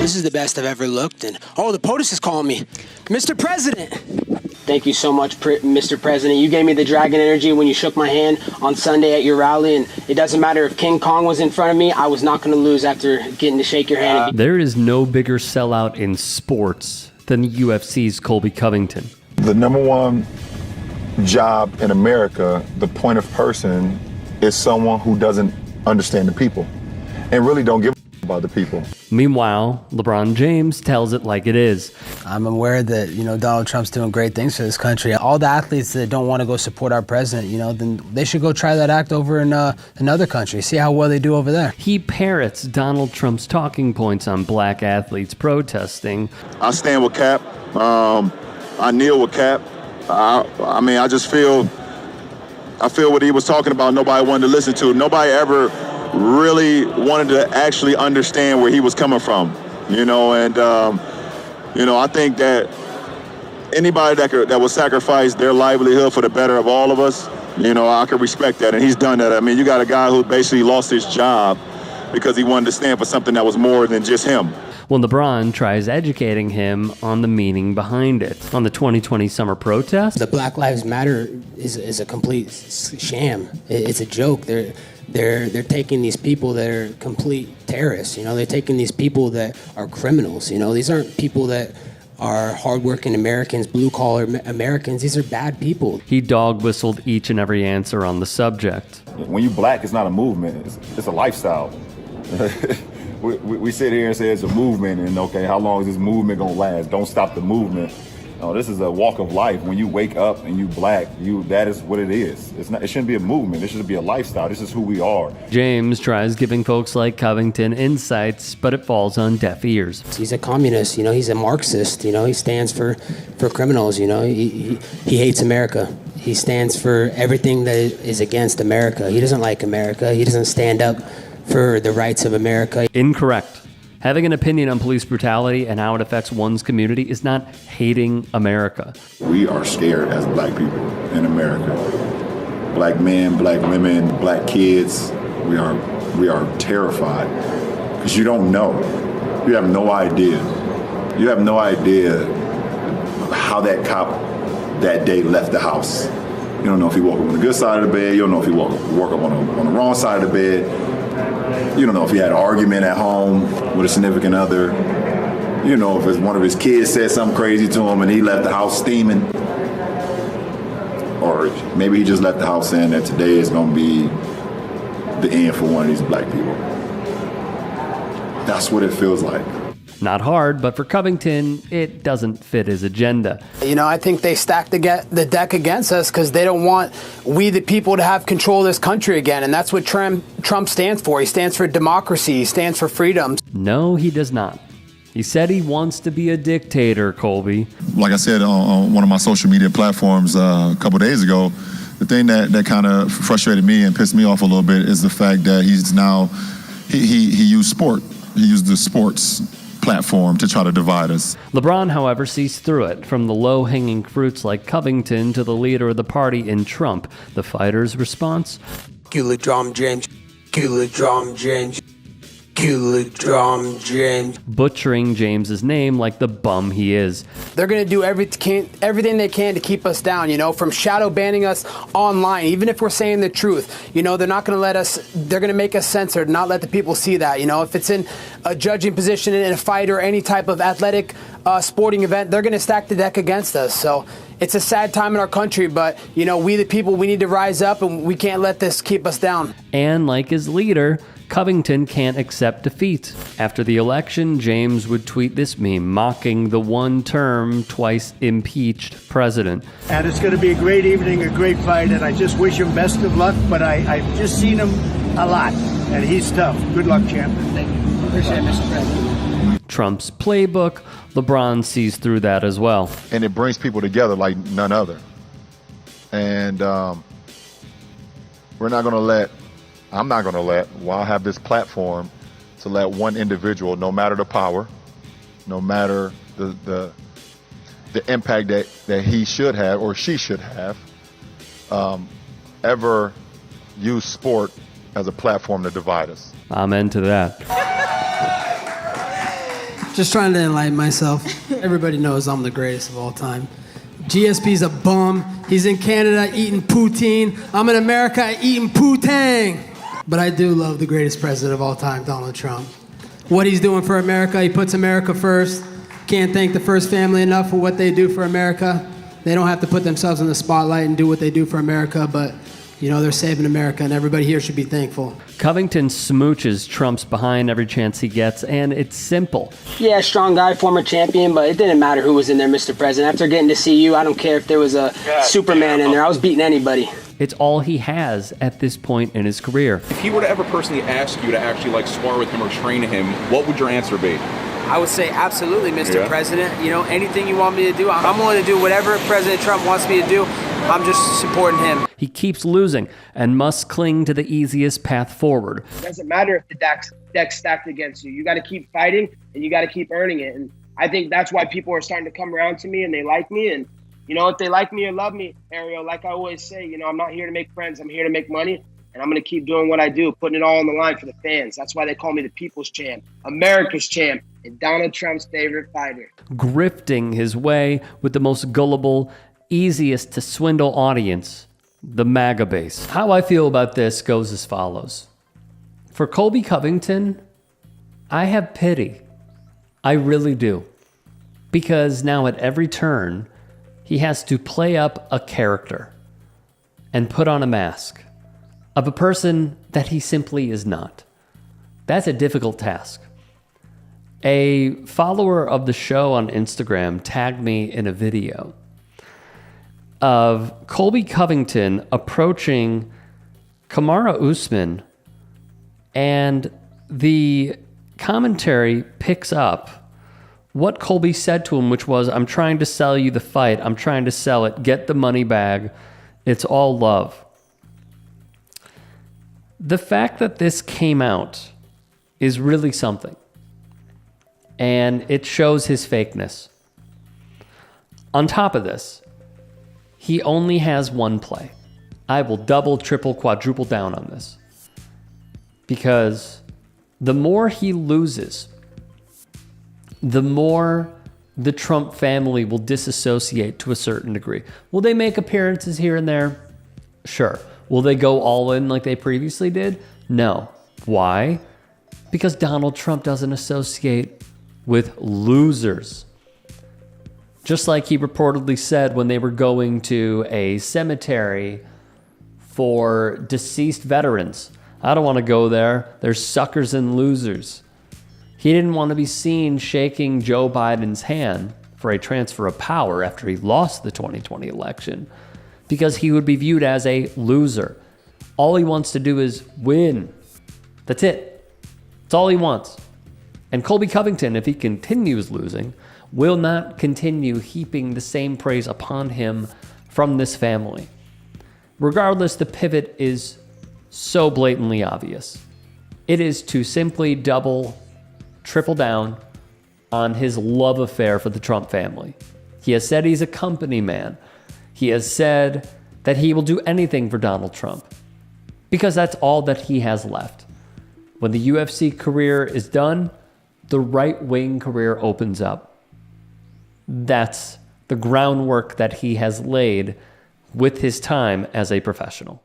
This is the best I've ever looked. And oh, the POTUS is calling me. Mr. President. Thank you so much, Mr. President. You gave me the dragon energy when you shook my hand on Sunday at your rally, and it doesn't matter if King Kong was in front of me, I was not going to lose after getting to shake your hand. There is no bigger sellout in sports than the UFC's Colby Covington. The number one job in America, the point of person, is someone who doesn't understand the people and really don't give a about the people. Meanwhile, LeBron James tells it like it is. I'm aware that, Donald Trump's doing great things for this country. All the athletes that don't want to go support our president, then they should go try that act over in another country. See how well they do over there. He parrots Donald Trump's talking points on black athletes protesting. I stand with Cap. I kneel with Cap. I just feel what he was talking about, nobody wanted to listen to. Nobody ever really wanted to actually understand where he was coming from, and I think that anybody that will sacrifice their livelihood for the better of all of us, I can respect that, and he's done that. I mean, you got a guy who basically lost his job because he wanted to stand for something that was more than just him. When LeBron tries educating him on the meaning behind it. On the 2020 summer protest, the Black Lives Matter is a complete sham. It's a joke. They're taking these people that are complete terrorists. They're taking these people that are criminals. These aren't people that are hardworking Americans, blue-collar Americans. These are bad people. He dog-whistled each and every answer on the subject. When you black, it's not a movement. It's a lifestyle. We sit here and say it's a movement, and okay, how long is this movement gonna last? Don't stop the movement. No, this is a walk of life. When you wake up and you black, that is what it is. It shouldn't be a movement. It should be a lifestyle. This is who we are. James tries giving folks like Covington insights, but it falls on deaf ears. He's a communist. He's a Marxist. He stands for criminals. He hates America. He stands for everything that is against America. He doesn't like America. He doesn't stand up for the rights of America. Incorrect. Having an opinion on police brutality and how it affects one's community is not hating America. We are scared as black people in America. Black men, black women, black kids, we are terrified because you don't know. You have no idea. You have no idea how that cop that day left the house. You don't know if he woke up on the good side of the bed. You don't know if he woke up on the wrong side of the bed. You don't know if he had an argument at home with a significant other. You know, if one of his kids said something crazy to him and he left the house steaming. Or maybe he just left the house saying that today is going to be the end for one of these black people. That's what it feels like. Not hard, but for Covington, it doesn't fit his agenda. I think they stacked the deck against us because they don't want we the people to have control of this country again. And that's what Trump stands for. He stands for democracy. He stands for freedom. No, he does not. He said he wants to be a dictator, Colby. Like I said on one of my social media platforms a couple days ago, the thing that kind of frustrated me and pissed me off a little bit is the fact that he used sport. He used the sports platform to try to divide us. LeBron, however, sees through it, from the low-hanging fruits like Covington to the leader of the party in Trump. The fighter's response? LeBron James. LeBron James. LeBron James. Butchering James's name like the bum he is. They're going to do everything they can to keep us down, from shadow banning us online, even if we're saying the truth. They're not going to let us, they're going to make us censored, not let the people see that. If it's in a judging position in a fight or any type of athletic sporting event, they're going to stack the deck against us. So it's a sad time in our country, but, we the people, we need to rise up and we can't let this keep us down. And like his leader, Covington can't accept defeat. After the election, James would tweet this meme mocking the one-term, twice impeached president. And it's going to be a great evening, a great fight, and I just wish him best of luck, but I've just seen him a lot, and he's tough. Good luck, champ. Thank you. Appreciate it, Mr. President. Trump's playbook, LeBron sees through that as well. And it brings people together like none other. And I'm not going to let, while I have this platform, to let one individual, no matter the power, no matter the impact that he should have or she should have, ever use sport as a platform to divide us. Amen to that. Just trying to enlighten myself. Everybody knows I'm the greatest of all time. GSP's a bum. He's in Canada eating poutine. I'm in America eating poutang. But I do love the greatest president of all time, Donald Trump. What he's doing for America, he puts America first. Can't thank the first family enough for what they do for America. They don't have to put themselves in the spotlight and do what they do for America, but you know, they're saving America, and everybody here should be thankful. Covington smooches Trump's behind every chance he gets, and it's simple. Yeah, strong guy, former champion, but it didn't matter who was in there, Mr. President. After getting to see you, I don't care if there was a Superman in there. I was beating anybody. It's all he has at this point in his career. If he were to ever personally ask you to actually like spar with him or train him, what would your answer be? I would say absolutely, Mr. President. You know, anything you want me to do, I'm willing to do whatever President Trump wants me to do. I'm just supporting him. He keeps losing and must cling to the easiest path forward. It doesn't matter if the deck's stacked against you. You got to keep fighting and you got to keep earning it. And I think that's why people are starting to come around to me and they like me. And, you know, if they like me or love me, Ariel, like I always say, you know, I'm not here to make friends. I'm here to make money. And I'm going to keep doing what I do, putting it all on the line for the fans. That's why they call me the people's champ, America's champ, and Donald Trump's favorite fighter. Grifting his way with the most gullible, easiest to swindle audience, the MAGA base. How I feel about this goes as follows. For Colby Covington, I have pity. I really do. Because now at every turn, he has to play up a character and put on a mask of a person that he simply is not. That's a difficult task. A follower of the show on Instagram tagged me in a video of Colby Covington approaching Kamaru Usman, and the commentary picks up what Colby said to him, which was, "I'm trying to sell you the fight. I'm trying to sell it. Get the money bag. It's all love." The fact that this came out is really something, and it shows his fakeness. On top of this, he only has one play. I will double, triple, quadruple down on this. Because the more he loses, the more the Trump family will disassociate to a certain degree. Will they make appearances here and there? Sure. Will they go all in like they previously did? No. Why? Because Donald Trump doesn't associate with losers. Just like he reportedly said when they were going to a cemetery for deceased veterans. I don't want to go there. There's suckers and losers. He didn't want to be seen shaking Joe Biden's hand for a transfer of power after he lost the 2020 election, because he would be viewed as a loser. All he wants to do is win. That's it. That's all he wants. And Colby Covington, if he continues losing, will not continue heaping the same praise upon him from this family. Regardless, the pivot is so blatantly obvious. It is to simply double, triple down on his love affair for the Trump family. He has said he's a company man. He has said that he will do anything for Donald Trump because that's all that he has left. When the UFC career is done, the right-wing career opens up. That's the groundwork that he has laid with his time as a professional.